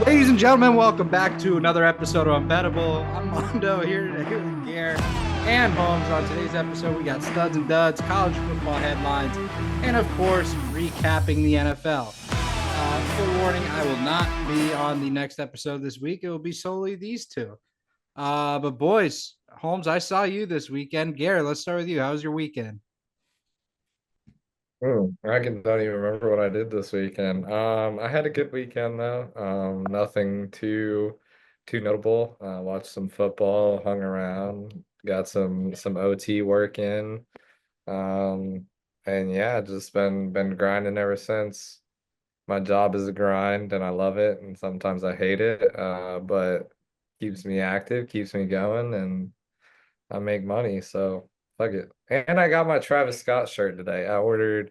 Ladies and gentlemen, welcome back to another episode of Unbettable. I'm Mondo here today with Gare and Holmes. On today's episode, we got studs and duds, college football headlines, and of course, recapping the NFL. Forewarning, I will not be on the next episode this week. It will be solely these two. But boys, Holmes, I saw you this weekend. Gare, let's start with you. How was your weekend? Don't even remember what I did this weekend. I had a good weekend though. Nothing too notable. Watched some football, hung around, got some OT work in. Um, and yeah, just been grinding ever since. My job is a grind and I love it, and sometimes I hate it. But keeps me active, keeps me going, and I make money, so fuck it. And I got my Travis Scott shirt today. I ordered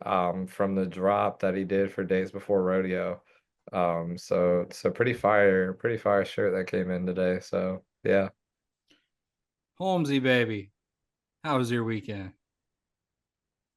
from the drop that he did for Days Before Rodeo. So pretty fire shirt that came in today. So yeah. Holmesy, baby. How was your weekend?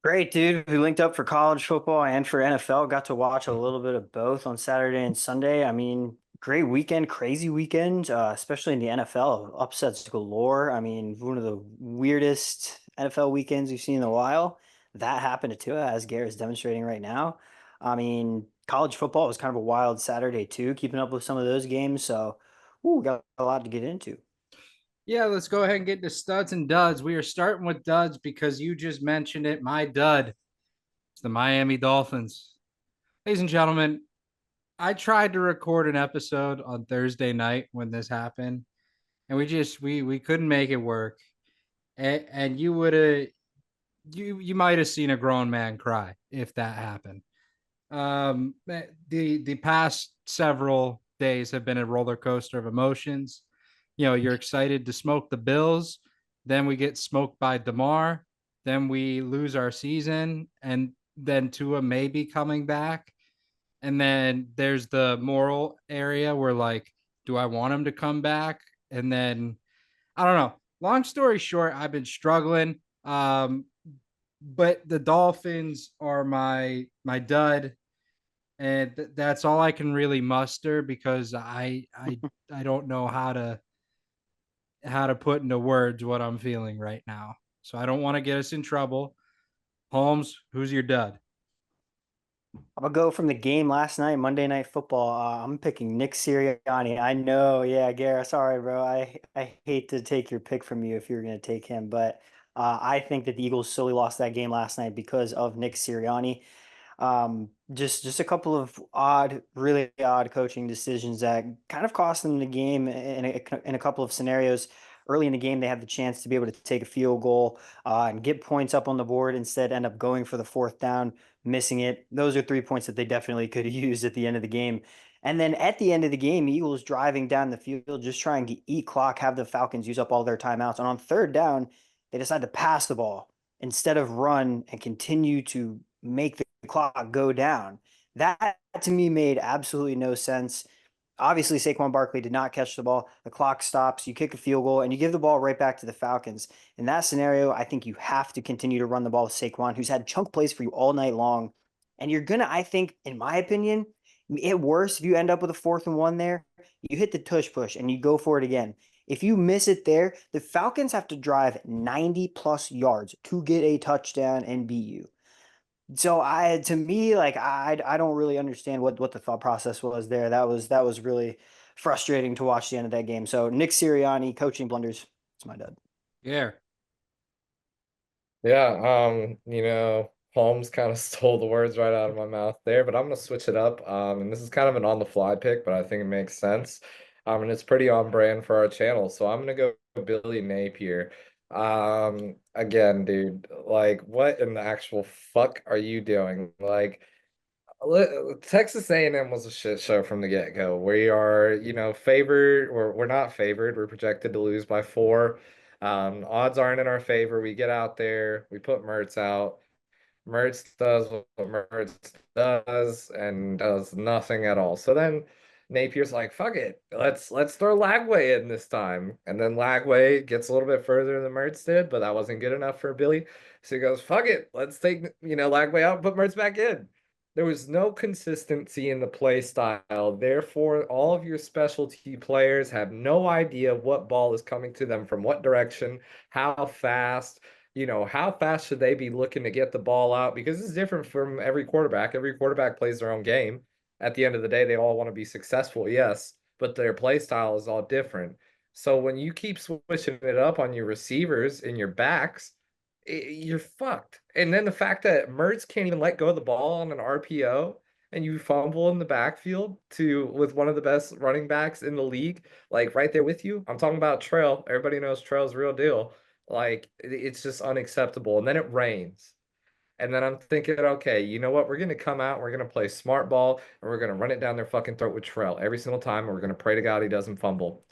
Great, dude. We linked up for college football and for NFL. Got to watch a little bit of both on Saturday and Sunday. I mean, great weekend, crazy weekend, especially in the NFL. Upsets galore. I mean, one of the weirdest NFL weekends we've seen in a while. That happened to Tua, as Garrett's demonstrating right now. I mean, college football was kind of a wild Saturday too, keeping up with some of those games. So, got a lot to get into. Yeah, let's go ahead and get to studs and duds. We are starting with duds because you just mentioned it. My dud. It's the Miami Dolphins. Ladies and gentlemen, I tried to record an episode on Thursday night when this happened, and we couldn't make it work. And you would have you might have seen a grown man cry if that happened. The past several days have been a roller coaster of emotions. You know, you're excited to smoke the Bills, then we get smoked by DeMar, then we lose our season, and then Tua may be coming back. And then there's the moral area where, like, do I want him to come back? And then I don't know. Long story short, I've been struggling. But the Dolphins are my dud, and that's all I can really muster because I don't know how to put into words what I'm feeling right now. So I don't want to get us in trouble. Holmes, who's your dud? I'm gonna go from the game last night, Monday Night Football. I'm picking Nick Sirianni. I know, yeah, Garrett. Sorry, bro. I hate to take your pick from you if you're gonna take him, but I think that the Eagles solely lost that game last night because of Nick Sirianni. Just a couple of really odd coaching decisions that kind of cost them the game in a couple of scenarios. Early in the game, they had the chance to be able to take a field goal and get points up on the board. Instead, end up going for the fourth down, missing it. Those are 3 points that they definitely could have used at the end of the game. And then at the end of the game, Eagles driving down the field, just trying to eat clock, have the Falcons use up all their timeouts. And on third down, they decide to pass the ball instead of run and continue to make the clock go down. That to me made absolutely no sense. Obviously, Saquon Barkley did not catch the ball. The clock stops. You kick a field goal, and you give the ball right back to the Falcons. In that scenario, I think you have to continue to run the ball with Saquon, who's had chunk plays for you all night long. And you're gonna, I think, in my opinion, it worse if you end up with a 4th and 1 there. You hit the tush push and you go for it again. If you miss it there, the Falcons have to drive 90 plus yards to get a touchdown and beat you. So to me, like I don't really understand what the thought process was there. That was really frustrating to watch the end of that game. So Nick Sirianni coaching blunders. It's my dad. Yeah. Yeah, Holmes kind of stole the words right out of my mouth there, but I'm gonna switch it up. And this is kind of an on the fly pick, but I think it makes sense. And it's pretty on brand for our channel. So I'm gonna go Billy Napier. Again, dude, like what in the actual fuck are you doing? Like Texas A&M was a shit show from the get-go. We are, favored, or we're not favored. We're projected to lose by 4. Odds aren't in our favor. We get out there, we put Mertz out. Mertz does what Mertz does and does nothing at all. So then Napier's like, fuck it. Let's throw Lagway in this time. And then Lagway gets a little bit further than Mertz did, but that wasn't good enough for Billy. So he goes, fuck it. Let's take, Lagway out and put Mertz back in. There was no consistency in the play style. Therefore, all of your specialty players have no idea what ball is coming to them from what direction, how fast, how fast should they be looking to get the ball out? Because it's different from every quarterback. Every quarterback plays their own game. At the end of the day, they all want to be successful, yes, but their play style is all different. So when you keep switching it up on your receivers and your backs, you're fucked. And then the fact that Mertz can't even let go of the ball on an RPO and you fumble in the backfield to with one of the best running backs in the league, like right there with you. I'm talking about Trail. Everybody knows Trail's real deal. Like it's just unacceptable. And then it rains. And then I'm thinking, okay, you know what? We're gonna come out, we're gonna play smart ball, and we're gonna run it down their fucking throat with Trail every single time, and we're gonna pray to God he doesn't fumble.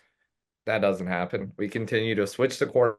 That doesn't happen. We continue to switch the quarter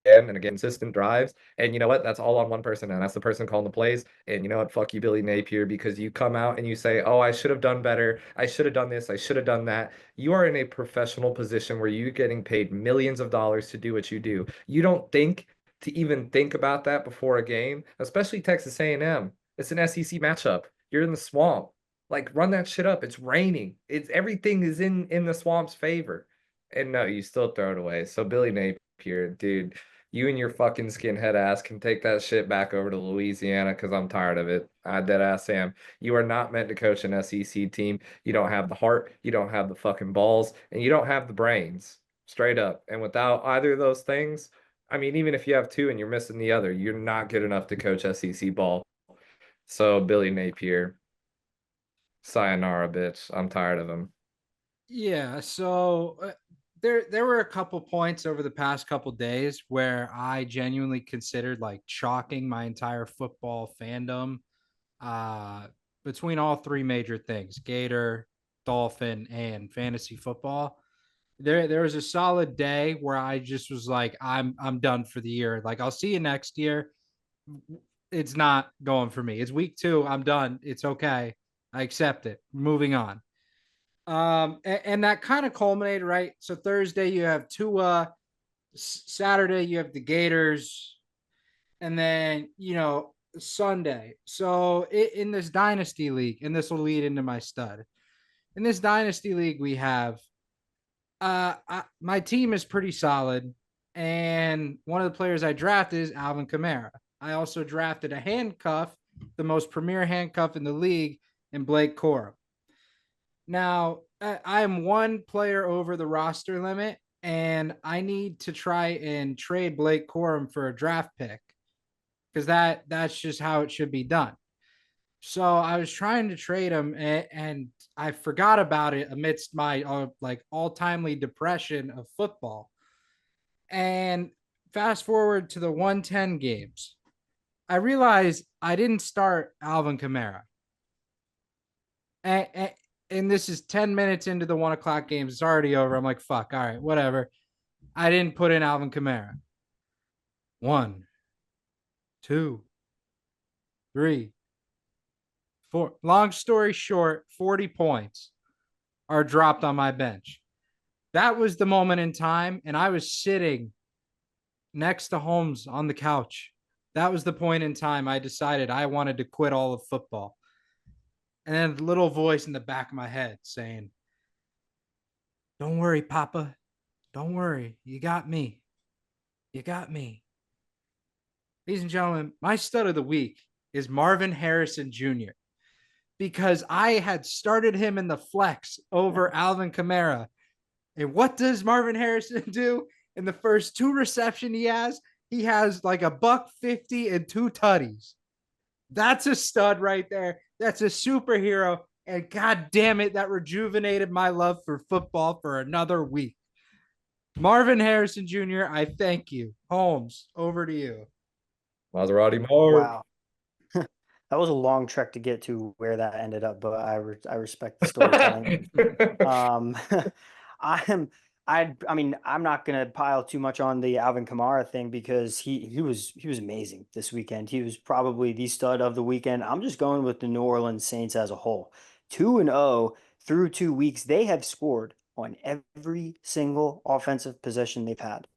and again, consistent drives. And you know what? That's all on one person, and that's the person calling the plays. And you know what? Fuck you, Billy Napier, because you come out and you say, "Oh, I should have done better. I should have done this. I should have done that." You are in a professional position where you're getting paid millions of dollars to do what you do. You don't think to even think about that before a game, especially Texas A&M. It's an SEC matchup. You're in the swamp. Like run that shit up. It's raining. It's everything is in the swamp's favor. And no, you still throw it away. So Billy Napier, dude, you and your fucking skinhead ass can take that shit back over to Louisiana because I'm tired of it. I dead ass Sam. You are not meant to coach an SEC team. You don't have the heart, you don't have the fucking balls, and you don't have the brains. Straight up. And without either of those things, I mean, even if you have two and you're missing the other, you're not good enough to coach SEC ball. So Billy Napier, sayonara, bitch. I'm tired of him. Yeah, so there were a couple points over the past couple days where I genuinely considered like chalking my entire football fandom uh between all three major things, Gator, Dolphin, and fantasy football. There was a solid day where I just was like, I'm done for the year. Like I'll see you next year. It's not going for me. It's week 2. I'm done. It's okay. I accept it. Moving on. And that kind of culminated, right? So Thursday you have Tua, Saturday you have the Gators, and then Sunday. So in this dynasty league, and this will lead into my stud. In this dynasty league, we have my team is pretty solid, and one of the players I drafted is Alvin Kamara. I also drafted a handcuff, the most premier handcuff in the league, in Blake Corum. Now, I am one player over the roster limit, and I need to try and trade Blake Corum for a draft pick because that's just how it should be done. So I was trying to trade him, and I forgot about it amidst my like all-timely depression of football. And fast forward to the 110 games, I realized I didn't start Alvin Kamara. And this is 10 minutes into the 1 o'clock games. It's already over. I'm like, fuck, all right, whatever. I didn't put in Alvin Kamara. 1, 2, 3, 4. Long story short, 40 points are dropped on my bench. That was the moment in time, and I was sitting next to Holmes on the couch. That was the point in time I decided I wanted to quit all of football. And then a little voice in the back of my head saying, "Don't worry, Papa. Don't worry. You got me. You got me." Ladies and gentlemen, my stud of the week is Marvin Harrison Jr. because I had started him in the flex over Alvin Kamara. And what does Marvin Harrison do in the first 2 reception he has? He has like a $150 and 2 tutties. That's a stud right there. That's a superhero. And god damn it, that rejuvenated my love for football for another week. Marvin Harrison Jr., I thank you. Holmes, over to you. Maserati Marv. Wow. That was a long trek to get to where that ended up, but I respect the storytelling. Um, I'm I mean I'm not gonna pile too much on the Alvin Kamara thing because he was amazing this weekend. He was probably the stud of the weekend. I'm just going with the New Orleans Saints as a whole. 2-0 through 2 weeks. They have scored on every single offensive possession they've had.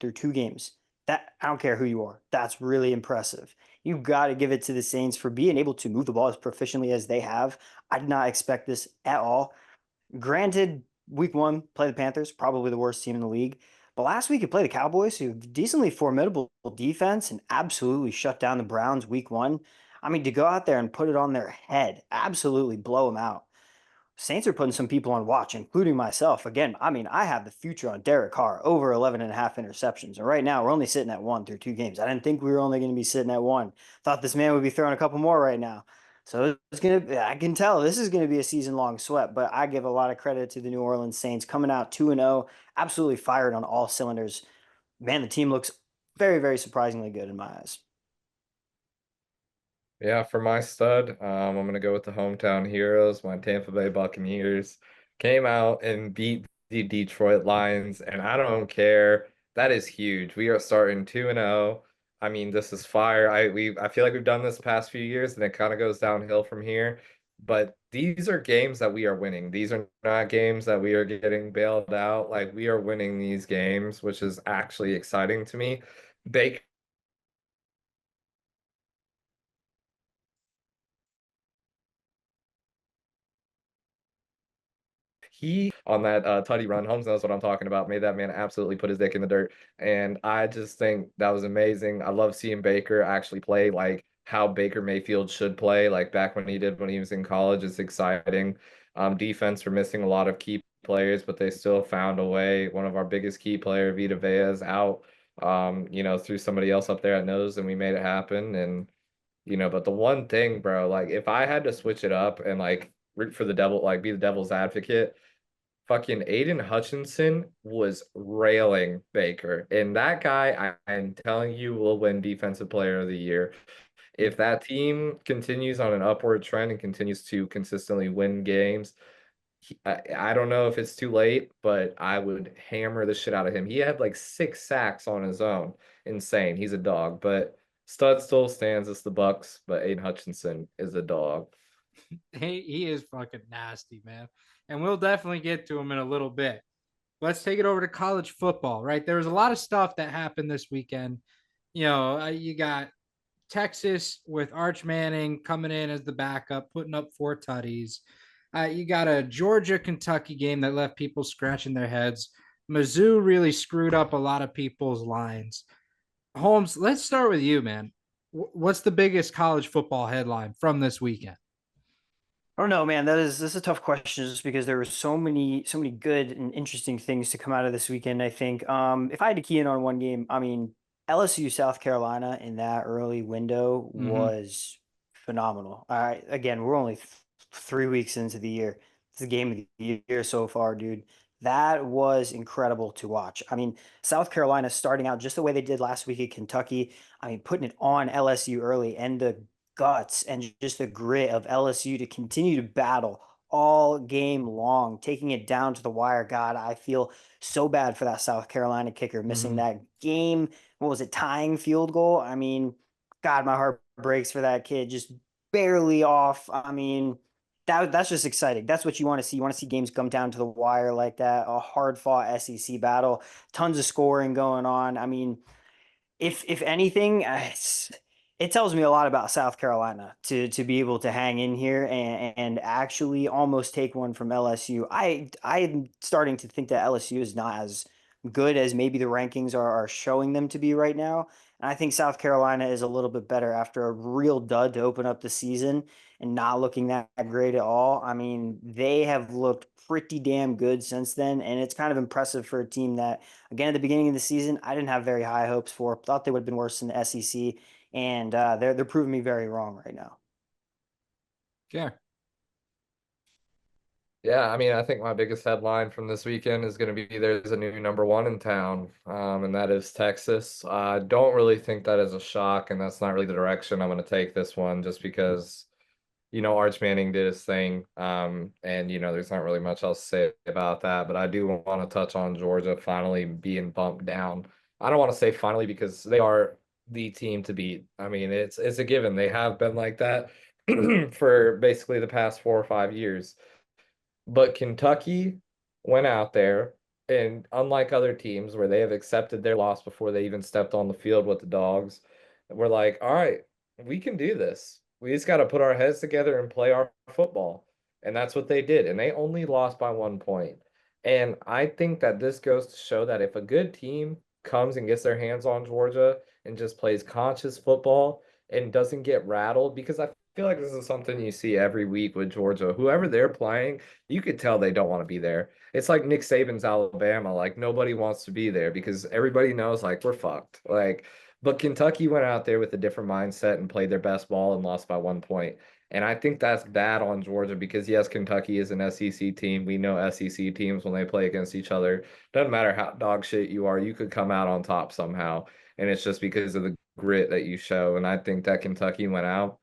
through 2 games. That I don't care who you are. That's really impressive. You got to give it to the Saints for being able to move the ball as proficiently as they have. I did not expect this at all. Granted, week one, play the Panthers, probably the worst team in the league. But last week, you play the Cowboys, who have decently formidable defense and absolutely shut down the Browns week one. I mean, to go out there and put it on their head, absolutely blow them out. Saints are putting some people on watch, including myself. Again, I mean, I have the future on Derek Carr, over 11 and a half interceptions. And right now, we're only sitting at one through 2 games. I didn't think we were only going to be sitting at one. Thought this man would be throwing a couple more right now. So it's going to, I can tell this is going to be a season long sweat, but I give a lot of credit to the New Orleans Saints coming out 2-0, absolutely fired on all cylinders. Man, the team looks very, very surprisingly good in my eyes. Yeah, for my stud, I'm gonna go with the hometown heroes. My Tampa Bay Buccaneers came out and beat the Detroit Lions, and I don't care. That is huge. We are starting 2-0. I mean, this is fire. I feel like we've done this past few years, and it kind of goes downhill from here. But these are games that we are winning. These are not games that we are getting bailed out. Like we are winning these games, which is actually exciting to me. Baker He on that tutty run, Holmes knows what I'm talking about. Made that man absolutely put his dick in the dirt. And I just think that was amazing. I love seeing Baker actually play like how Baker Mayfield should play, like back when he did when he was in college. It's exciting. Defense, we're missing a lot of key players, but they still found a way. One of our biggest key player, Vita Vea, is out. Through somebody else up there at nose, and we made it happen. And but the one thing, bro, like if I had to switch it up and like root for the devil, like be the devil's advocate, fucking Aiden Hutchinson was railing Baker. And that guy, I'm telling you, will win Defensive Player of the Year. If that team continues on an upward trend and continues to consistently win games, I don't know if it's too late, but I would hammer the shit out of him. He had like 6 sacks on his own. Insane. He's a dog. But stud still stands as the Bucks, but Aiden Hutchinson is a dog. He is fucking nasty, man. And we'll definitely get to him in a little bit. Let's take it over to college football, right? There was a lot of stuff that happened this weekend. You got Texas with Arch Manning coming in as the backup, putting up 4 tutties. You got a Georgia Kentucky game that left people scratching their heads. Mizzou really screwed up a lot of people's lines. Holmes, let's start with you, man. What's the biggest college football headline from this weekend? I don't know, man. This is a tough question just because there were so many good and interesting things to come out of this weekend. I think if I had to key in on one game, I mean LSU South Carolina in that early window Mm-hmm. was phenomenal. All right, again, we're only 3 weeks into the year. It's the game of the year so far, dude. That was incredible to watch. I mean, South Carolina starting out just the way they did last week at Kentucky. I mean, putting it on LSU early and the guts and just the grit of LSU to continue to battle all game long, taking it down to the wire. God, I feel so bad for that South Carolina kicker missing Mm-hmm. that game. What was it, tying field goal? I mean, God, my heart breaks for that kid. Just barely off. I mean, that's just exciting. That's what you want to see. You want to see games come down to the wire like that. A hard fought SEC battle, tons of scoring going on. I mean, if anything, it tells me a lot about South Carolina to be able to hang in here and actually almost take one from LSU. I'm starting to think that LSU is not as good as maybe the rankings are showing them to be right now. And I think South Carolina is a little bit better after a real dud to open up the season and not looking that great at all. I mean, they have looked pretty damn good since then, and it's kind of impressive for a team that again, at the beginning of the season, I didn't have very high hopes for. Thought they would have been worse in the SEC, and they're proving me very wrong right now. Sure. Yeah, I mean, I think my biggest headline from this weekend is going to be there's a new number one in town, and that is Texas. I don't really think that is a shock, and that's not really the direction I'm going to take this one, just because, Arch Manning did his thing, and there's not really much else to say about that. But I do want to touch on Georgia finally being bumped down. I don't want to say finally because they are the team to beat. I mean, it's a given. They have been like that for basically the past 4 or 5 years. But Kentucky went out there. And unlike other teams where they have accepted their loss before they even stepped on the field with the Dogs, we're like, all right, we can do this. We just got to put our heads together and play our football. And that's what they did. And they only lost by 1 point. And I think that this goes to show that if a good team comes and gets their hands on Georgia and just plays conscious football and doesn't get rattled, because I feel like this is something you see every week with Georgia. Whoever they're playing, you could tell they don't want to be there. It's like Nick Saban's Alabama. Like nobody wants to be there because everybody knows like we're fucked. Like, but Kentucky went out there with a different mindset and played their best ball and lost by 1 point. And I think that's bad on Georgia because yes, Kentucky is an SEC team. We know SEC teams when they play against each other. Doesn't matter how dog shit you are, you could come out on top somehow. And it's just because of the grit that you show. And I think that Kentucky went out.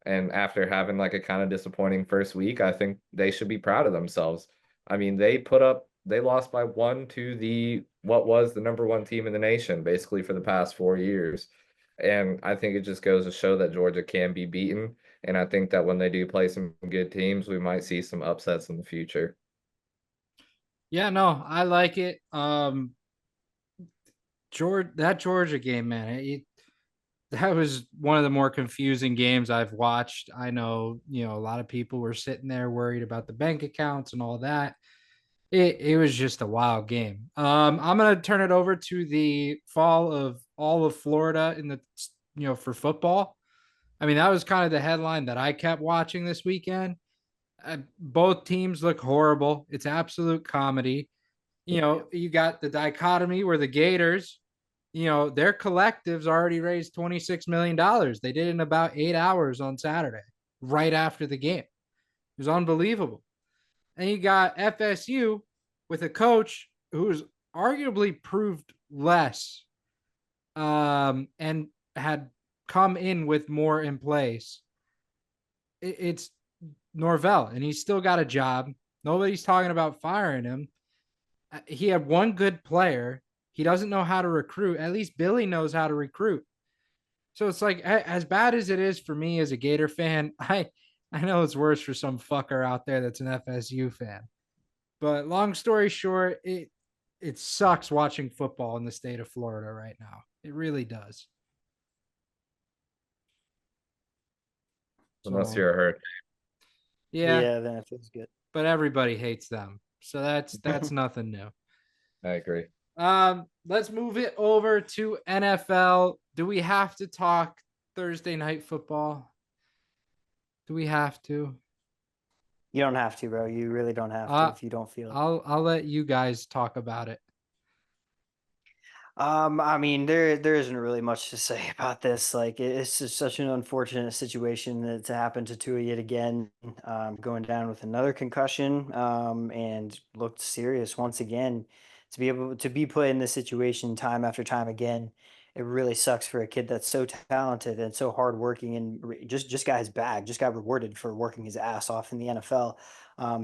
And after having like a kind of disappointing first week, I think they should be proud of themselves. I mean, they lost by one to what was the number one team in the nation basically for the past 4 years. And I think it just goes to show that Georgia can be beaten. And I think that when they do play some good teams, we might see some upsets in the future. Yeah, no, I like it. Georgia game, man, that was one of the more confusing games I've watched. I know, a lot of people were sitting there worried about the bank accounts and all that. It was just a wild game. I'm gonna turn it over to the fall of all of Florida in the for football. I mean, that was kind of the headline that I kept watching this weekend. Both teams look horrible. It's absolute comedy. You got the dichotomy where the Gators, their collectives already raised $26 million. They did it in about 8 hours on Saturday, right after the game. It was unbelievable. And you got FSU with a coach who's arguably proved less, and had come in with more in place. It's Norvell, and he's still got a job. Nobody's talking about firing him. He had one good player. He doesn't know how to recruit. At least Billy knows how to recruit. So it's like, as bad as it is for me as a Gator fan, I know it's worse for some fucker out there that's an FSU fan. But long story short, it sucks watching football in the state of Florida right now. It really does. Unless So you're hurt. yeah, Yeah, then it feels good. but everybody hates them. So that's nothing new. I agree. Let's move it over to NFL. Do we have to talk Thursday night football? Do we have to? You don't have to, bro. You really don't have to if you don't feel it. I'll let you guys talk about it. I mean, there isn't really much to say about this. Like, it's just such an unfortunate situation that to happen to Tua yet again, going down with another concussion, and looked serious once again. To be able to be put in this situation time after time again, it really sucks for a kid that's so talented and so hardworking and just got his bag, just got rewarded for working his ass off in the NFL.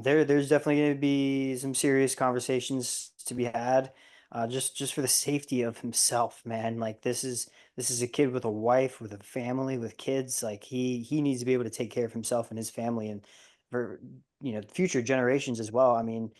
There's definitely going to be some serious conversations to be had, just for the safety of himself, man. Like, this is a kid with a wife, with a family, with kids. Like, he needs to be able to take care of himself and his family, and for future generations as well. I mean,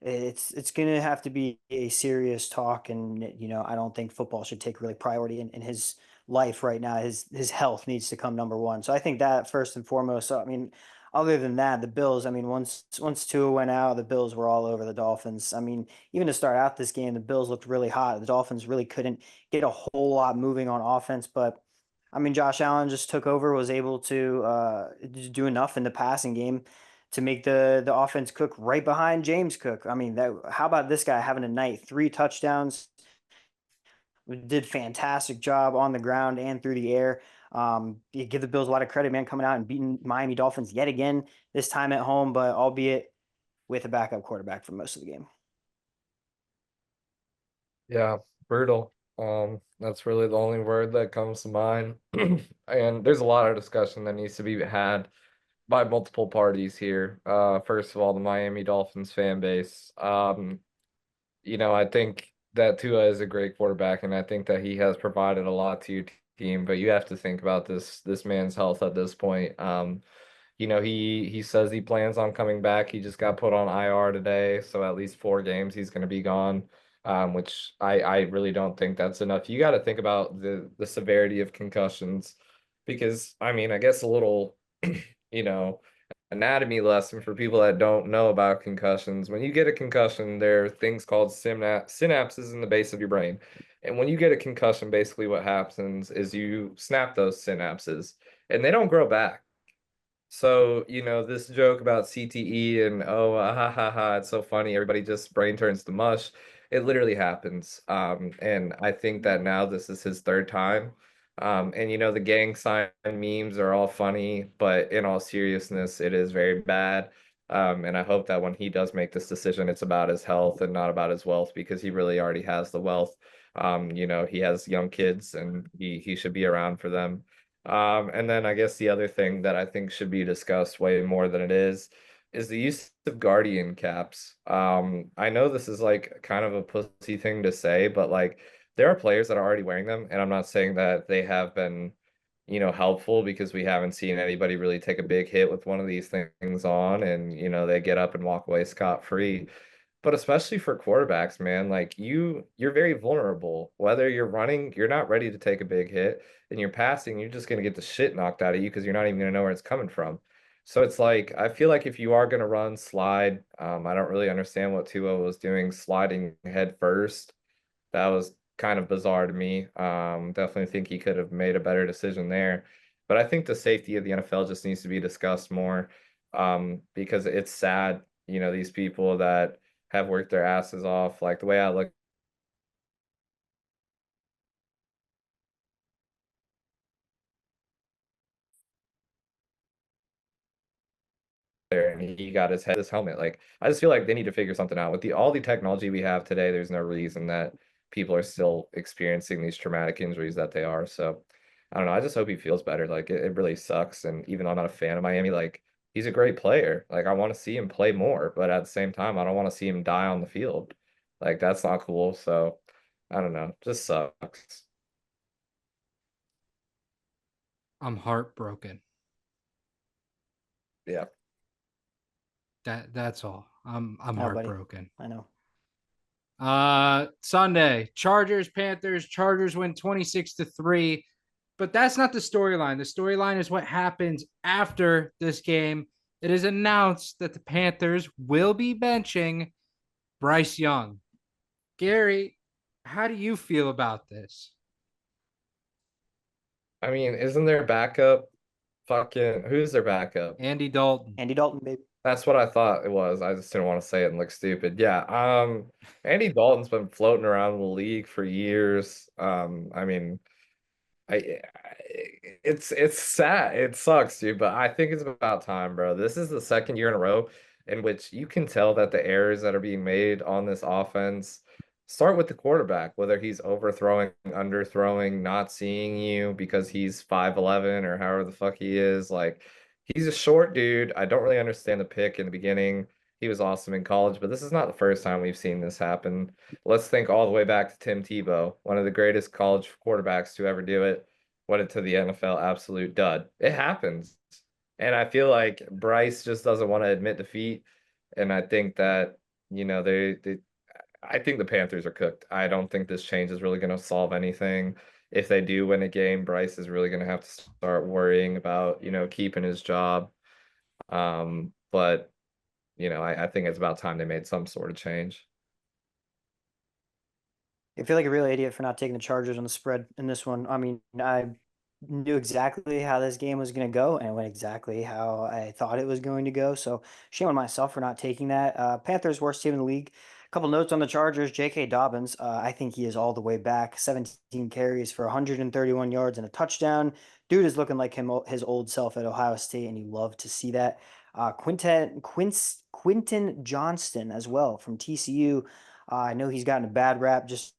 it's gonna have to be a serious talk, and I don't think football should take really priority in his life right now. His health needs to come number one. So I think that first and foremost. So I mean, other than that, the Bills. I mean, once Tua went out, the Bills were all over the Dolphins. I mean, even to start out this game, the Bills looked really hot. The Dolphins really couldn't get a whole lot moving on offense, but I mean, Josh Allen just took over, was able to just do enough in the passing game to make the offense cook right behind James Cook. I mean, how about this guy having a night? 3 touchdowns, did fantastic job on the ground and through the air. You give the Bills a lot of credit, man, coming out and beating Miami Dolphins yet again, this time at home, but albeit with a backup quarterback for most of the game. Yeah, brutal. That's really the only word that comes to mind. And there's a lot of discussion that needs to be had by multiple parties here. First of all, the Miami Dolphins fan base. I think that Tua is a great quarterback, and I think that he has provided a lot to your team. But you have to think about this man's health at this point. he says he plans on coming back. He just got put on IR today, so at least 4 games he's going to be gone. Which I really don't think that's enough. You got to think about the severity of concussions, because I mean, I guess a little, you know, anatomy lesson for people that don't know about concussions. When you get a concussion, there are things called synapses in the base of your brain. And when you get a concussion, basically what happens is you snap those synapses and they don't grow back. So, this joke about CTE and oh, ha ha ha, it's so funny. Everybody just brain turns to mush. It literally happens. And I think that now this is his third time. And the gang sign memes are all funny, but in all seriousness, it is very bad. And I hope that when he does make this decision, it's about his health and not about his wealth, because he really already has the wealth. He has young kids and he should be around for them. And then I guess the other thing that I think should be discussed way more than it is the use of guardian caps. I know this is like kind of a pussy thing to say, but like there are players that are already wearing them, and I'm not saying that they have been, helpful, because we haven't seen anybody really take a big hit with one of these things on, and they get up and walk away scot-free. But especially for quarterbacks, man, like you're very vulnerable. Whether you're running, you're not ready to take a big hit, and you're passing, you're just gonna get the shit knocked out of you because you're not even gonna know where it's coming from. So it's like I feel like if you are gonna run slide, I don't really understand what Tua was doing sliding head first. That was kind of bizarre to me. Definitely think he could have made a better decision there. But I think the safety of the NFL just needs to be discussed more, because it's sad, these people that have worked their asses off. Like the way I look there, and he got his helmet. Like I just feel like they need to figure something out with the all the technology we have today. There's no reason that people are still experiencing these traumatic injuries that they are. So I don't know. I just hope he feels better. Like it really sucks. And even though I'm not a fan of Miami, like he's a great player. Like I want to see him play more, but at the same time, I don't want to see him die on the field. Like that's not cool. So I don't know. Just sucks. I'm heartbroken. Yeah. That's all. I'm Oh, buddy. heartbroken. I know. Sunday, Chargers, Panthers. Chargers win 26-3. But that's not the storyline. The storyline is what happens after this game. It is announced that the Panthers will be benching Bryce Young. Gary, how do you feel about this? I mean, isn't their backup fucking who's their backup? Andy Dalton. Andy Dalton, baby. That's what I thought it was. I just didn't want to say it and look stupid. Yeah. Andy Dalton's been floating around the league for years. I mean, it's sad. It sucks, dude, but I think it's about time, bro. This is the second year in a row in which you can tell that the errors that are being made on this offense start with the quarterback, whether he's overthrowing, underthrowing, not seeing you because he's 5'11" or however the fuck he is. Like he's a short dude. I don't really understand the pick in the beginning. He was awesome in college, but this is not the first time we've seen this happen. Let's think all the way back to Tim Tebow, one of the greatest college quarterbacks to ever do it. Went into the NFL, absolute dud. It happens. And I feel like Bryce just doesn't want to admit defeat. And I think that, I think the Panthers are cooked. I don't think this change is really going to solve anything. If they do win a game, Bryce is really going to have to start worrying about, keeping his job. But, I think it's about time they made some sort of change. I feel like a real idiot for not taking the Chargers on the spread in this one. I mean, I knew exactly how this game was going to go and went exactly how I thought it was going to go. So shame on myself for not taking that. Panthers worst team in the league. A couple notes on the Chargers. J.K. Dobbins, I think he is all the way back. 17 carries for 131 yards and a touchdown. Dude is looking like his old self at Ohio State, and you love to see that. Quinton Johnston as well from TCU. I know he's gotten a bad rap just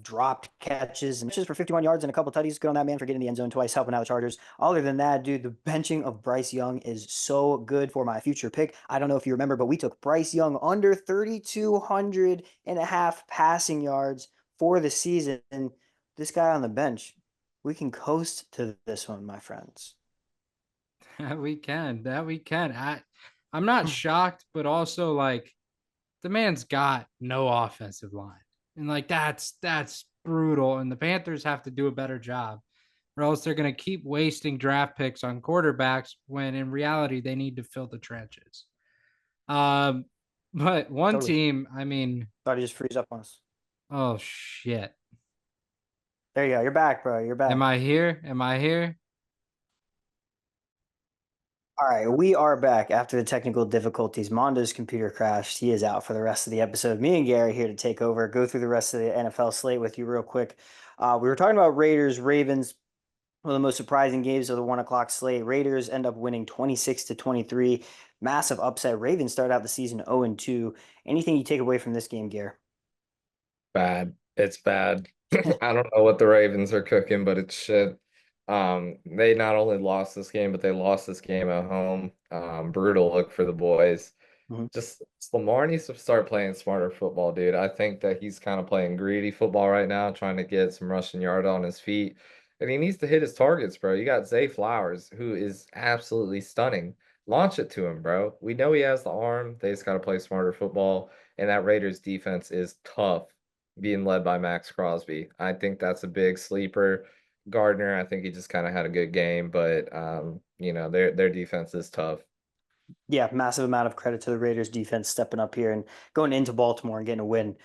dropped catches and just for 51 yards and a couple tutties. Good on that man for getting the end zone twice, helping out the Chargers. Other than that, dude, the benching of Bryce Young is so good for my future pick. I don't know if you remember, but we took Bryce Young under 3,200 and a half passing yards for the season. And this guy on the bench, we can coast to this one, my friends. We can. That we can. I'm not shocked, but also like the man's got no offensive line. And like that's brutal. And the Panthers have to do a better job, or else they're gonna keep wasting draft picks on quarterbacks when in reality they need to fill the trenches. Um, but one Totally. team, I mean, Thought he just freeze up on us. oh shit. There you go. You're back, bro. You're Am back. I here? Am I here? All right, we are back after the technical difficulties. Mondo's computer crashed. He is out for the rest of the episode. Me and Gary here to take over, go through the rest of the NFL slate with you real quick. We were talking about Raiders, Ravens, one of the most surprising games of the 1 o'clock slate. Raiders end up winning 26-23. Massive upset. Ravens start out the season 0-2. Anything you take away from this game, Gary? Bad. It's bad. I don't know what the Ravens are cooking, but it's shit. They not only lost this game, but they lost this game at home. Brutal look for the boys. Mhm. Just Lamar needs to start playing smarter football, dude. I think that he's kind of playing greedy football right now, trying to get some rushing yard on his feet. And he needs to hit his targets, bro. You got Zay Flowers, who is absolutely stunning. Launch it to him, bro. We know he has the arm. They just got to play smarter football. And that Raiders defense is tough, being led by Max Crosby. I think that's a big sleeper. Gardner, I think he just kind of had a good game, but their defense is tough. Yeah, massive amount of credit to the Raiders defense stepping up here and going into Baltimore and getting a win.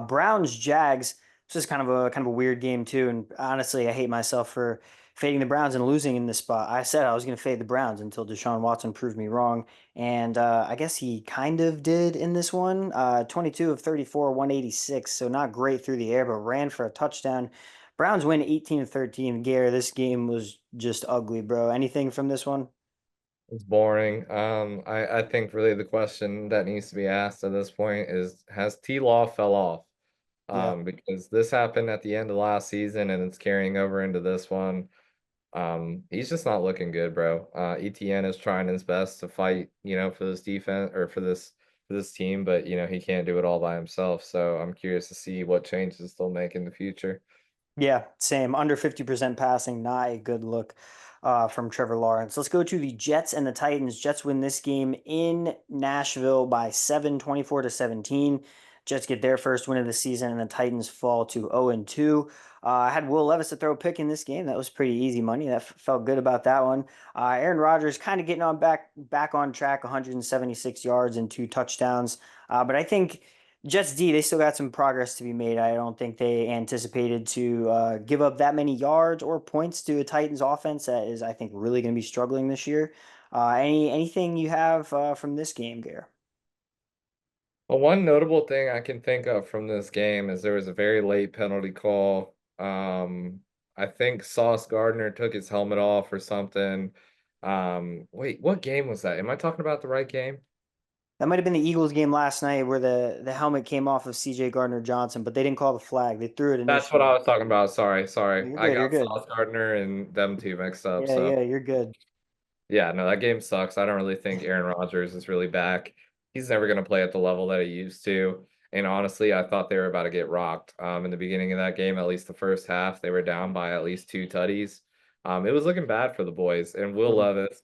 Browns Jags. This is kind of a weird game too. And honestly, I hate myself for fading the Browns and losing in this spot. I said I was going to fade the Browns until Deshaun Watson proved me wrong, and I guess he kind of did in this one. 22 of 34, 186, so not great through the air, but ran for a touchdown. Browns win 18-13. Gary, this game was just ugly, bro. Anything from this one? It's boring. I think really the question that needs to be asked at this point is, has T-Law fell off? Yeah. Because this happened at the end of last season and it's carrying over into this one. He's just not looking good, bro. ETN is trying his best to fight, for this defense or for this team, but he can't do it all by himself. So I'm curious to see what changes they'll make in the future. Yeah, same. Under 50% passing, not a good look from Trevor Lawrence. Let's go to the Jets and the Titans. Jets win this game in Nashville by 7, 24-17. Jets get their first win of the season, and the Titans fall to 0-2. I had Will Levis to throw a pick in this game. That was pretty easy money. That felt good about that one. Aaron Rodgers kind of getting on back on track, 176 yards and 2 touchdowns. But I think Jets D, they still got some progress to be made. I don't think they anticipated to give up that many yards or points to a Titans offense that is, I think, really going to be struggling this year. Anything you have from this game, Gare? Well, one notable thing I can think of from this game is there was a very late penalty call. I think Sauce Gardner took his helmet off or something. Wait, what game was that? Am I talking about the right game? That might have been the Eagles game last night where the helmet came off of CJ Gardner Johnson, but they didn't call the flag. They threw it That's what I initially. was talking about. Sorry, No, sorry. you're I good. You're got good. Sauce Gardner and them two mixed up. Yeah, So yeah, you're good. yeah, no, that game sucks. I don't really think Aaron Rodgers is really back. He's never going to play at the level that he used to. And honestly, I thought they were about to get rocked. In the beginning of that game, at least the first half, they were down by at least two tutties. It was looking bad for the boys. And Will Mhm. Levis,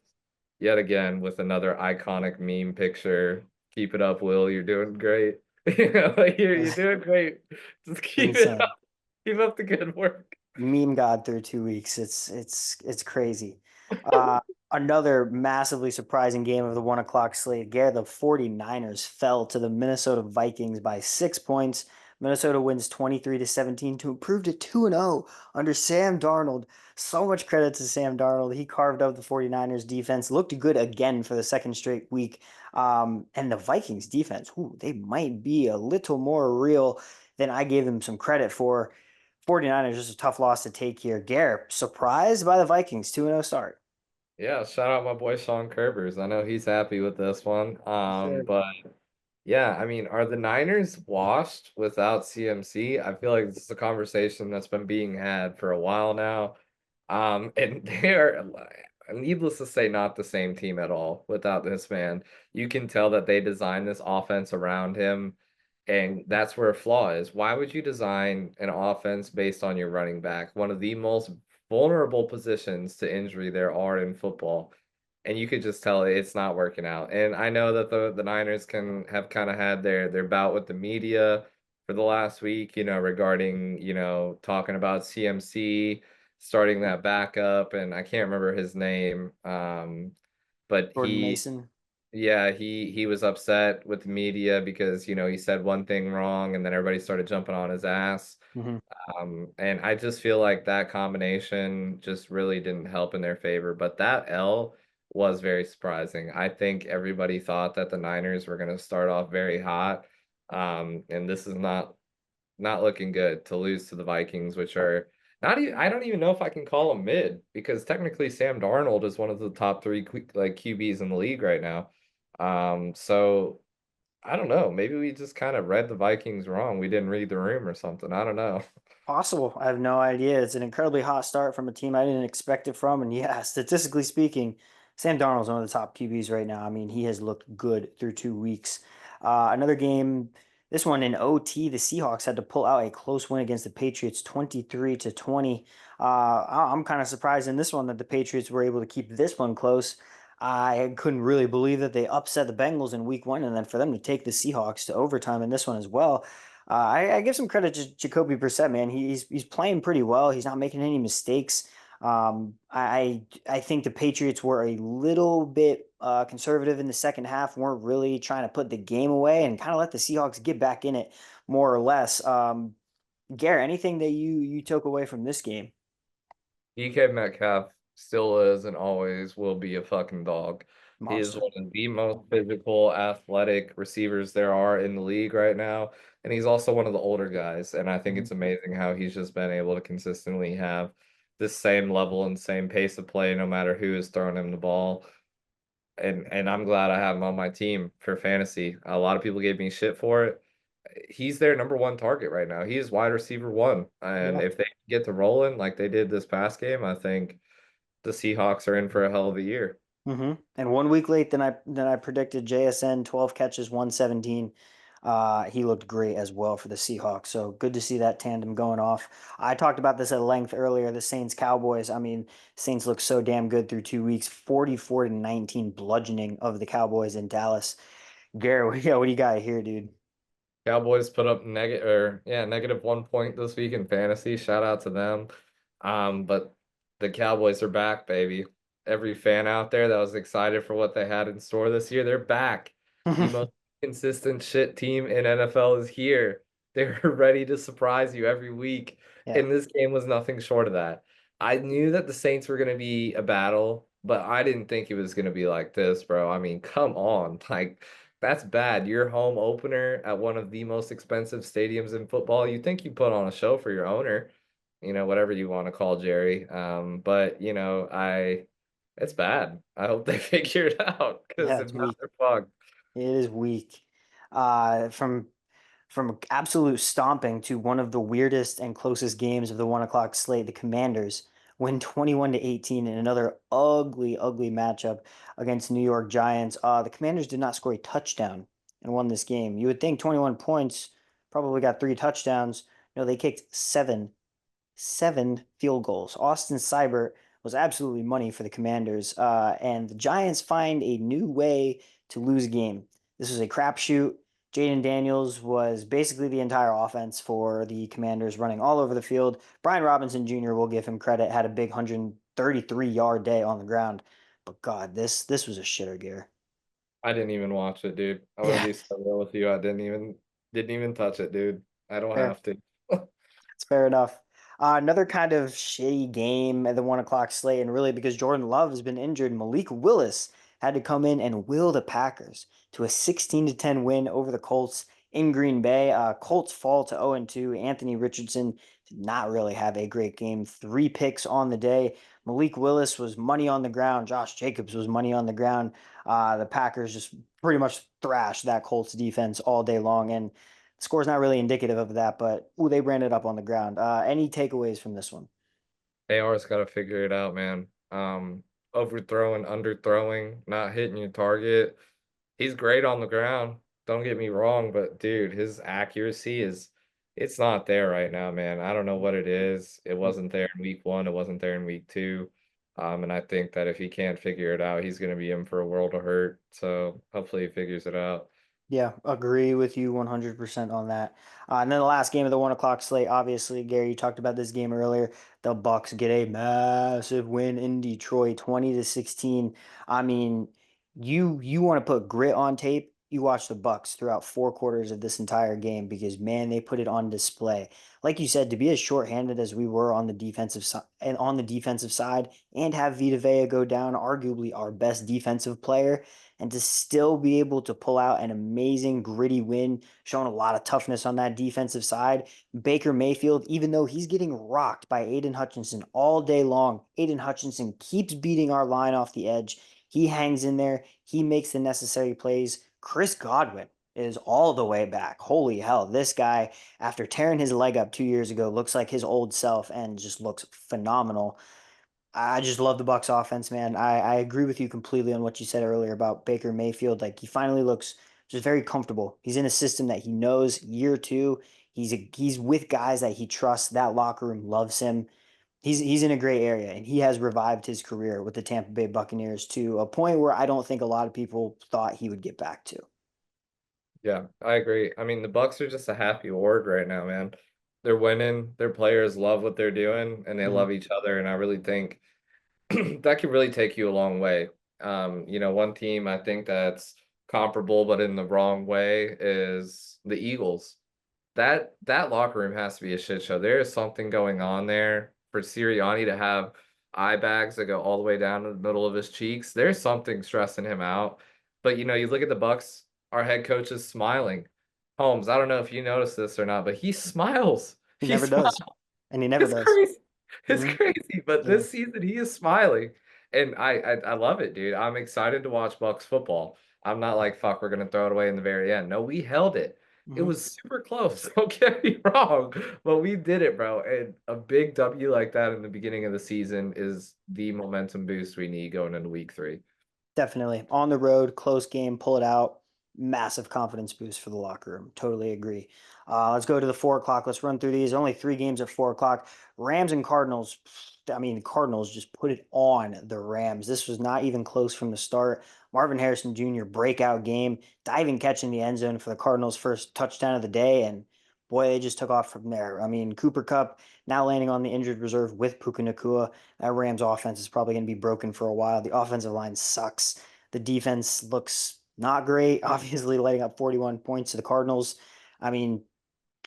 yet again, with another iconic meme picture. Keep it up, Will. You're doing great. Like you're doing great. Just keep it Insane. up. Keep up the good work. Meme God through 2 weeks. It's crazy. Uh, Another massively surprising game of the 1 o'clock slate. Garrett, the 49ers fell to the Minnesota Vikings by 6 points. Minnesota wins 23-17 to improve to 2-0 under Sam Darnold. So much credit to Sam Darnold. He carved up the 49ers defense, looked good again for the second straight week. And the Vikings defense, ooh, they might be a little more real than I gave them some credit for. 49ers just a tough loss to take here. Garrett, surprised by the Vikings, 2-0 start. Yeah, shout out my boy Sean Kerbers. I know he's happy with this one. Sure. But yeah, I mean, are the Niners washed without CMC? I feel like this is a conversation that's been being had for a while now. And they are, needless to say, not the same team at all without this man. You can tell that they designed this offense around him. And that's where a flaw is. Why would you design an offense based on your running back, one of the most vulnerable positions to injury there are in football? And you could just tell it's not working out. And I know that the Niners can have kind of had their bout with the media for the last week, regarding, talking about CMC starting that backup, and I can't remember his name. But Jordan Mason. yeah, he was upset with the media because, he said one thing wrong and then everybody started jumping on his ass. Hmm. And I just feel like that combination just really didn't help in their favor. But that L was very surprising. I think everybody thought that the Niners were going to start off very hot. And this is not looking good to lose to the Vikings, which are not even, I don't even know if I can call them mid, because technically Sam Darnold is one of the top three like QBs in the league right now. So I don't know. Maybe we just kind of read the Vikings wrong. We didn't read the room or something. I don't know. Possible. I have no idea. It's an incredibly hot start from a team I didn't expect it from. And yeah, statistically speaking, Sam Darnold's one of the top QBs right now. I mean, he has looked good through 2 weeks. Another game, this one in OT, the Seahawks had to pull out a close win against the Patriots, 23-20. I'm kind of surprised in this one that the Patriots were able to keep this one close. I couldn't really believe that they upset the Bengals in week one, and then for them to take the Seahawks to overtime in this one as well. I give some credit to Jacoby Brissett, man. He's playing pretty well. He's not making any mistakes. I think the Patriots were a little bit conservative in the second half, weren't really trying to put the game away, and kind of let the Seahawks get back in it more or less. Garrett, anything that you took away from this game? DK Metcalf still is and always will be a fucking dog. He is Monster. one of the most physical, athletic receivers there are in the league right now. And he's also one of the older guys. And I think Mhm. it's amazing how he's just been able to consistently have this same level and same pace of play no matter who is throwing him the ball. And I'm glad I have him on my team for fantasy. A lot of people gave me shit for it. He's their number one target right now. He is wide receiver one. And Yeah. if they get to rolling like they did this past game, I think the Seahawks are in for a hell of a year. And 1 week late than I predicted. JSN 12 catches, 117. He looked great as well for the Seahawks. So good to see that tandem going off. I talked about this at length earlier. The Saints Cowboys. I mean, Saints look so damn good through 2 weeks. 44-19 bludgeoning of the Cowboys in Dallas. Garrett, yeah, what do you got here, dude? Cowboys put up negative 1 point this week in fantasy. Shout out to them. But the Cowboys are back, baby. Every fan out there that was excited for what they had in store this year, they're back. The most consistent shit team in NFL is here. They're ready to surprise you every week. Yeah. And this game was nothing short of that. I knew that the Saints were going to be a battle, but I didn't think it was going to be like this, bro. I mean, come on. Like, that's bad. Your home opener at one of the most expensive stadiums in football. You think you put on a show for your owner, whatever you want to call Jerry. But it's bad. I hope they figure it out because Yeah, if it's not, weak. they're fucked. It is weak. From absolute stomping to one of the weirdest and closest games of the 1 o'clock slate, the Commanders win 21-18 in another ugly, ugly matchup against New York Giants. The Commanders did not score a touchdown and won this game. You would think 21 points, probably got 3 touchdowns. No, they kicked seven field goals. Austin Seibert was absolutely money for the Commanders. And the Giants find a new way to lose a game. This was a crapshoot. Jaden Daniels was basically the entire offense for the Commanders, running all over the field. Brian Robinson Jr., will give him credit, had a big 133-yard day on the ground. But God, this was a shitter gear. I didn't even watch it, dude. I'm gonna Yeah, be so real with you. I didn't even touch it, dude. I don't fair. have to. It's fair enough. Another kind of shitty game at the 1 o'clock slate, and really because Jordan Love has been injured, Malik Willis had to come in and will the Packers to a 16-10 win over the Colts in Green Bay. Colts fall to 0-2. Anthony Richardson did not really have a great game. 3 picks on the day. Malik Willis was money on the ground. Josh Jacobs was money on the ground. The Packers just pretty much thrashed that Colts defense all day long, and score's not really indicative of that, but ooh, they ran it up on the ground. Any takeaways from this one? AR's got to figure it out, man. Overthrowing, underthrowing, not hitting your target. He's great on the ground. don't get me wrong, but dude, his accuracy is it's not there right now, man. I don't know what it is. It wasn't there in week 1, it wasn't there in week 2. And I think that if he can't figure it out, he's gonna be in for a world of hurt. So hopefully he figures it out. Yeah, agree with you 100% on that. And then the last game of the 1 o'clock slate, obviously, Gary, you talked about this game earlier. The Bucks get a massive win in Detroit, 20-16. I mean, you want to put grit on tape. You watch the Bucks throughout 4 quarters of this entire game because man, they put it on display. Like you said, to be as shorthanded as we were on the defensive side and on the defensive side, and have Vita Vea go down, arguably our best defensive player, and to still be able to pull out an amazing gritty win, showing a lot of toughness on that defensive side. Baker Mayfield, even though he's getting rocked by Aiden Hutchinson all day long, Aiden Hutchinson keeps beating our line off the edge. He hangs in there. He makes the necessary plays. Chris Godwin is all the way back. Holy hell, this guy, after tearing his leg up 2 years ago, looks like his old self and just looks phenomenal. I just love the Bucks offense, man. I agree with you completely on what you said earlier about Baker Mayfield. Like he finally looks just very comfortable. He's in a system that he knows. Year two, he's with guys that he trusts. That locker room loves him. He's in a great area, and he has revived his career with the Tampa Bay Buccaneers to a point where I don't think a lot of people thought he would get back to. Yeah, I agree. I mean, the Bucks are just a happy org right now, man. They're winning. Their players love what they're doing, and they Mhm. love each other. And I really think that could really take you a long way. One team I think that's comparable but in the wrong way is the Eagles. That locker room has to be a shit show. There is something going on there for Sirianni to have eye bags that go all the way down to the middle of his cheeks. There's something stressing him out. But you look at the Bucks, our head coach is smiling. Holmes, I don't know if you noticed this or not, but he smiles. He He never smiles. does, and he never It's does. crazy. It's Mhm. crazy. But Yeah. this season he is smiling. And I love it, dude. I'm excited to watch Bucks football. I'm not like, fuck, we're gonna throw it away in the very end. No, we held it. It Mhm. was super close. Don't get me wrong, but we did it, bro. And a big W like that in the beginning of the season is the momentum boost we need going into week 3. Definitely. On the road, close game, pull it out. Massive confidence boost for the locker room. Totally agree. Let's go to the 4 o'clock. Let's run through these. Only 3 games at 4 o'clock. Rams and Cardinals. I mean, the Cardinals just put it on the Rams. This was not even close from the start. Marvin Harrison Jr. breakout game, diving catch in the end zone for the Cardinals' first touchdown of the day. And boy, they just took off from there. I mean, Cooper Cup now landing on the injured reserve with Puka Nakua. That Rams offense is probably going to be broken for a while. The offensive line sucks. The defense looks not great, obviously letting up 41 points to the Cardinals. I mean,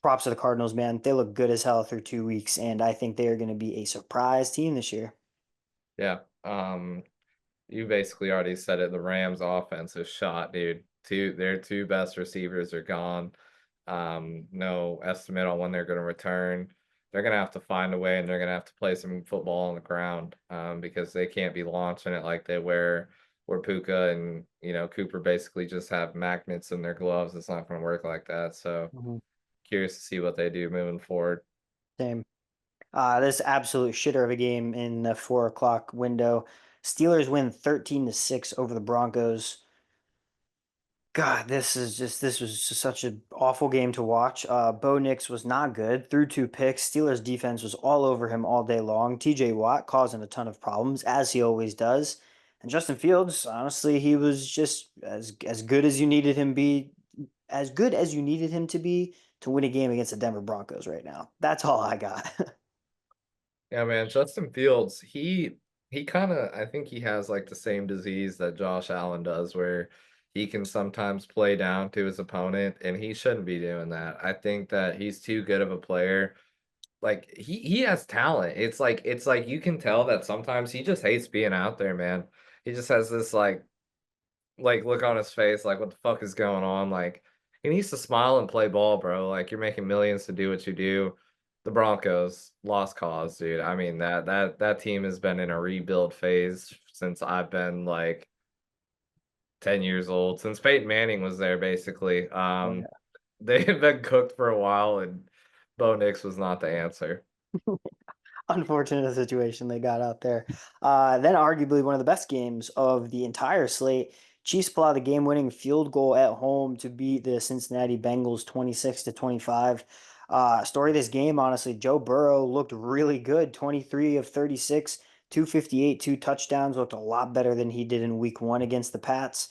props to the Cardinals, man. They look good as hell through 2 weeks, and I think they are going to be a surprise team this year. Yeah. You basically already said it. The Rams offense is shot, dude. Their two best receivers are gone. No estimate on when they're going to return. They're going to have to find a way and they're going to have to play some football on the ground because they can't be launching it like they were where Puka and, Cooper basically just have magnets in their gloves. It's not going to work like that. So Mhm. curious to see what they do moving forward. Same. This absolute shitter of a game in the 4 o'clock window. Steelers win 13-6 over the Broncos. God, this was just such an awful game to watch. Bo Nix was not good. Threw 2 picks. Steelers defense was all over him all day long. TJ Watt causing a ton of problems, as he always does. And Justin Fields, honestly, he was just as good as you needed him be, as good as you needed him to be to win a game against the Denver Broncos right now. That's all I got. Yeah, man, Justin Fields, he kind of I think he has like the same disease that Josh Allen does where he can sometimes play down to his opponent and he shouldn't be doing that. I think that he's too good of a player. Like he has talent. It's like you can tell that sometimes he just hates being out there, man. He just has this like look on his face, like what the fuck is going on? Like he needs to smile and play ball, bro. Like you're making millions to do what you do. The Broncos lost cause, dude. I mean that team has been in a rebuild phase since I've been like 10 years old, since Peyton Manning was there, basically. Oh, yeah. They've been cooked for a while, and Bo Nix was not the answer. Unfortunate situation they got out there. Then arguably one of the best games of the entire slate. Chiefs pull out the game-winning field goal at home to beat the Cincinnati Bengals 26-25. Story of this game, honestly, Joe Burrow looked really good. 23 of 36, 258, 2 touchdowns. Looked a lot better than he did in week 1 against the Pats.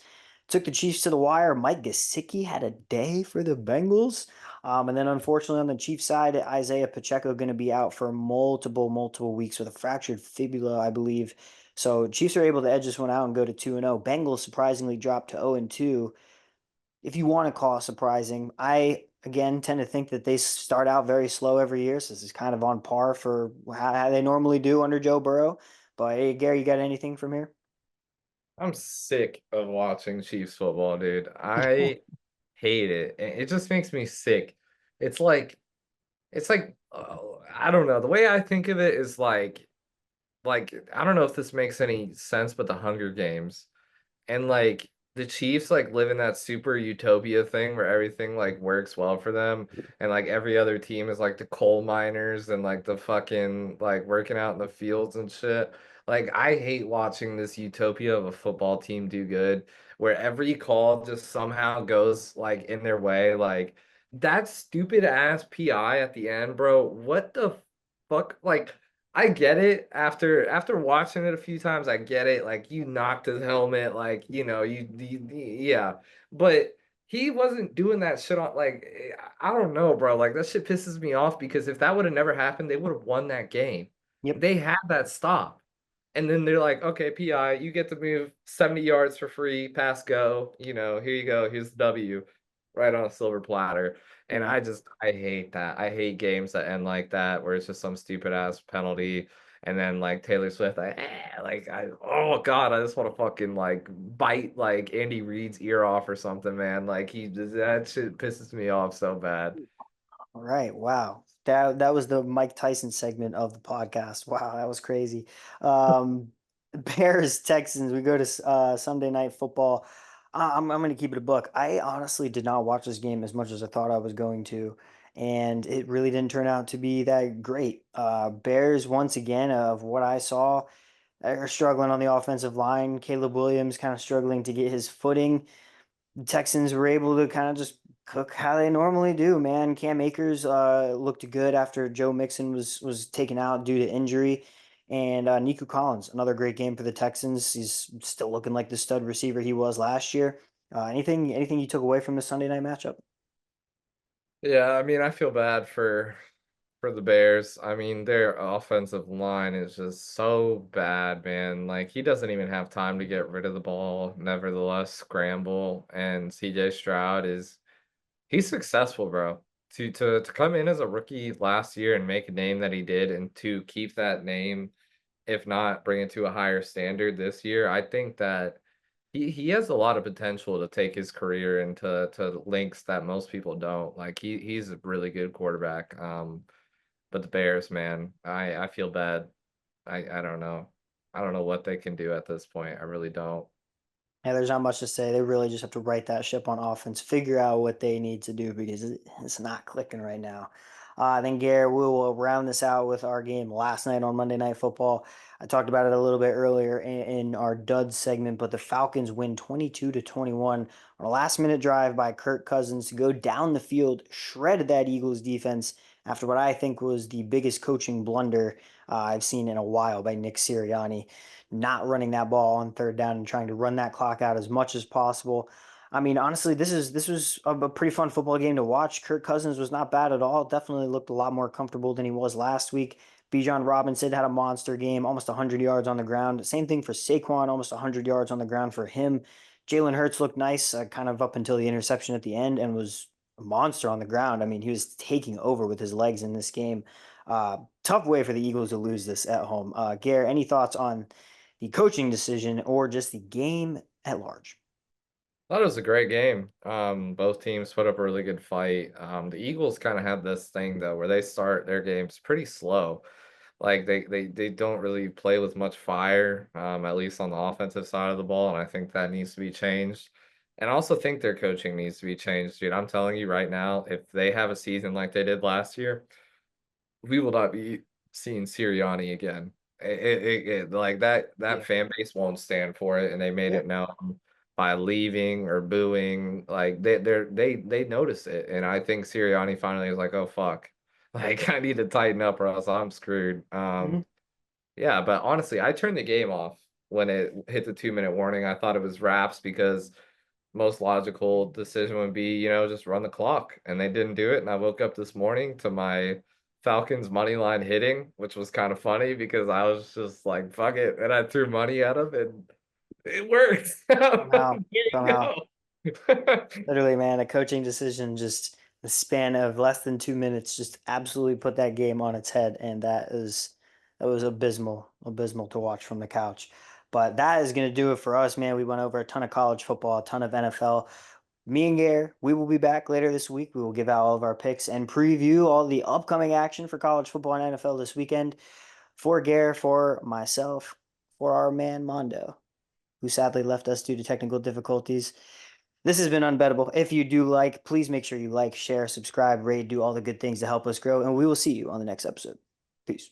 Took the Chiefs to the wire. Mike Gesicki had a day for the Bengals. And then unfortunately on the Chiefs side, Isaiah Pacheco going to be out for multiple weeks with a fractured fibula, I believe. So Chiefs are able to edge this one out and go to 2-0. Bengals surprisingly dropped to 0-2. If you want to call it surprising, I again tend to think that they start out very slow every year. So this is kind of on par for how they normally do under Joe Burrow. But hey, Gary, you got anything from here? I'm sick of watching Chiefs football, dude. I hate it. It just makes me sick. It's like I don't know. The way I think of it is like I don't know if this makes any sense, but the Hunger Games. And like the Chiefs like live in that super utopia thing where everything like works well for them and like every other team is like the coal miners and like the fucking like working out in the fields and shit. Like I hate watching this utopia of a football team do good where every call just somehow goes like in their way. Like that stupid ass PI at the end, bro. What the fuck? Like I get it after watching it a few times. I get it. Like you knocked his helmet, like yeah. But he wasn't doing that shit on I don't know, bro. Like that shit pisses me off because if that would have never happened, they would have won that game. Yep. They had that stop. And then they're like, okay, PI, you get to move 70 yards for free, pass go. Here you go. Here's the W right on a silver platter. And Yeah. I hate that. I hate games that end like that, where it's just some stupid ass penalty. And then like Taylor Swift, oh God, I just want to fucking like bite like Andy Reid's ear off or something, man. Like that shit pisses me off so bad. All right. Wow. That was the Mike Tyson segment of the podcast. Wow, that was crazy. Um, Bears Texans. We go to Sunday Night Football. I'm going to keep it a book. I honestly did not watch this game as much as I thought I was going to, and it really didn't turn out to be that great. Bears once again, of what I saw, are struggling on the offensive line. Caleb Williams kind of struggling to get his footing. The Texans were able to kind of just cook how they normally do, man. Cam Akers looked good after Joe Mixon was taken out due to injury. And Nico Collins, another great game for the Texans. He's still looking like the stud receiver he was last year. Anything you took away from the Sunday night matchup? Yeah, I mean, I feel bad for the Bears. I mean, their offensive line is just so bad, man. Like he doesn't even have time to get rid of the ball, nevertheless scramble. And CJ Stroud he's successful, bro. To come in as a rookie last year and make a name that he did and to keep that name, if not bring it to a higher standard this year, I think that he has a lot of potential to take his career into to links that most people don't. Like he's a really good quarterback. But the Bears, man, I feel bad. I don't know. I don't know what they can do at this point. I really don't. Yeah, there's not much to say. They really just have to right that ship on offense, figure out what they need to do because it's not clicking right now. Then, Gary, we will round this out with our game last night on Monday Night Football. I talked about it a little bit earlier in our dud segment, but the Falcons win 22-21 on a last-minute drive by Kirk Cousins to go down the field, shredded that Eagles defense after what I think was the biggest coaching blunder I've seen in a while by Nick Sirianni, not running that ball on third down and trying to run that clock out as much as possible. I mean, honestly, this was a pretty fun football game to watch. Kirk Cousins was not bad at all. Definitely looked a lot more comfortable than he was last week. Bijan Robinson had a monster game, almost 100 yards on the ground. Same thing for Saquon, almost 100 yards on the ground for him. Jalen Hurts looked nice, kind of up until the interception at the end, and was a monster on the ground. I mean, he was taking over with his legs in this game. Tough way for the Eagles to lose this at home. Gare, any thoughts on the coaching decision or just the game at large? Thought it was a great game. Both teams put up a really good fight. The Eagles kind of have this thing though, where they start their games pretty slow. Like they don't really play with much fire, at least on the offensive side of the ball, and I think that needs to be changed. And I also think their coaching needs to be changed, dude. I'm telling you right now, if they have a season like they did last year, we will not be seeing Sirianni again. Like that Yeah. fan base won't stand for it, and they made Yeah. it known. by leaving or booing. Like they notice it, and I think Sirianni finally was like, "Oh fuck, like I need to tighten up or else I'm screwed." Mhm. Yeah, but honestly, I turned the game off when it hit the 2-minute warning. I thought it was wraps because most logical decision would be, just run the clock. And they didn't do it. And I woke up this morning to my Falcons money line hitting, which was kind of funny because I was just like, fuck it. And I threw money at them and it worked. Somehow, There you somehow. go. Literally, man, a coaching decision just the span of less than 2 minutes just absolutely put that game on its head, and that was abysmal to watch from the couch. But that is gonna do it for us, man. We went over a ton of college football, a ton of NFL. Me and Gare, we will be back later this week. We will give out all of our picks and preview all the upcoming action for college football and NFL this weekend. For Gare, for myself, for our man Mondo, who sadly left us due to technical difficulties. This has been Unbettable. If you do like, please make sure you like, share, subscribe, rate, do all the good things to help us grow, and we will see you on the next episode. Peace.